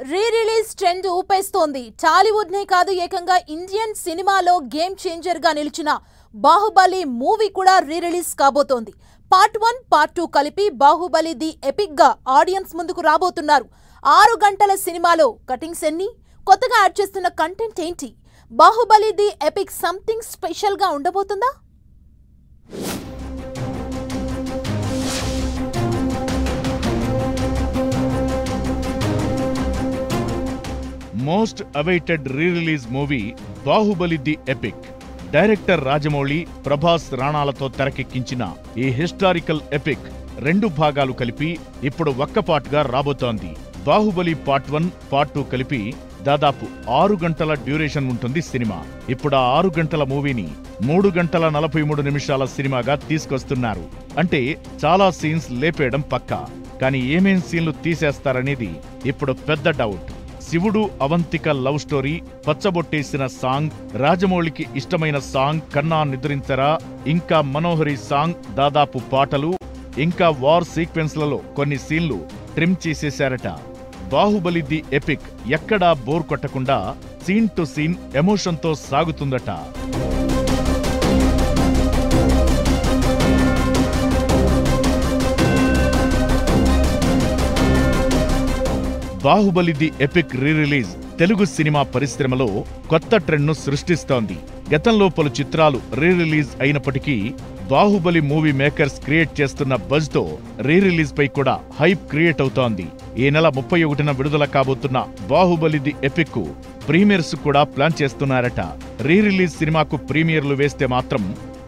రీ release trend ఊపేస్తోంది. టాలీవుడ్ నే కాదు ఏకంగా ఇండియన్ సినిమాలో గేమ్ చేంజర్ గా నిలిచిన బాహుబలి మూవీ కూడా రీ రిలీజ్ కాబోతోంది. పార్ట్ 1, పార్ట్ 2 కలిపి బాహుబలి ది ఎపిక్ గా ఆడియన్స్ ముందుకు రాబోతున్నారు. 6 గంటల సినిమాలో కటింగ్స్ ఎన్ని, కొత్తగా యాడ్ చేస్తున్న కంటెంట్ ఏంటి, Baahubali the epic something special గా ఉండబోతుందా? Most awaited re-release movie Baahubali the epic. Director Rajamouli, Prabhas రాణాలతో తెరకెక్కించిన ఈ హిస్టారికల్ ఎపిక్ 2 భాగాలు కలిపి ఇప్పుడు ఒక్కపాటుగా రాబోతోంది. బాహుబలి పార్ట్ 1, పార్ట్ 2 కలిపి దాదాపు 6 గంటల డ్యూరేషన్ ఉంటుంది సినిమా. ఇప్పుడు ఆ 6 గంటల మూవీని 3 గంటల 43 నిమిషాల సినిమాగా తీసుకొస్తున్నారు. అంటే చాలా సీన్స్ లేపేయడం పక్కా. కానీ ఏమేం సీన్లు తీసేస్తారనేది ఇప్పుడు పెద్ద డౌట్. శివుడు అవంతిక లవ్ స్టోరీ, పచ్చబొట్టేసిన సాంగ్, రాజమౌళికి ఇష్టమైన సాంగ్ కన్నా నిద్రించరా, ఇంకా మనోహరి సాంగ్, దాదాపు పాటలు, ఇంకా వార్ సీక్వెన్స్లలో కొన్ని సీన్లు ట్రిమ్ చేసేశారట. బాహుబలి ది ఎపిక్ ఎక్కడా బోర్ కొట్టకుండా సీన్ టు సీన్ ఎమోషన్తో సాగుతుందట. Baahubali the epic re-release Telugu cinema పరిశ్రమలో కొత్త ట్రెండ్ను సృష్టిస్తోంది. గతంలో పలు చిత్రాలు రీ-రిలీజ్ అయినప్పటికీ బాహుబలి మూవీ మేకర్స్ క్రియేట్ చేస్తున్న బజ్తో రీ-రిలీజ్ పై కూడా హైప్ క్రియేట్ అవుతోంది. ఈ నెల 31న విడుదల కాబోతున్న బాహుబలి ది ఎపిక్ కు ప్రీమియర్స్ కూడా ప్లాన్ చేస్తున్నారట. రీ-రిలీజ్ సినిమాకు ప్రీమియర్లు వేస్తే మాత్రం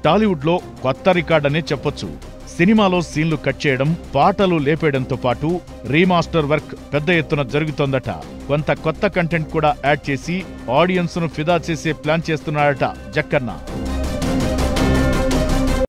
టాలీవుడ్ లో కొత్త రికార్డనే చెప్పొచ్చు. సినిమాలో సీన్లు కట్ చేయడం, పాటలు లేపేయడంతో పాటు రీమాస్టర్ వర్క్ పెద్ద ఎత్తున జరుగుతోందట. కొంత కొత్త కంటెంట్ కూడా యాడ్ చేసి ఆడియన్స్ ను ఫిదా చేసే ప్లాన్ చేస్తున్నారట జక్కన్న.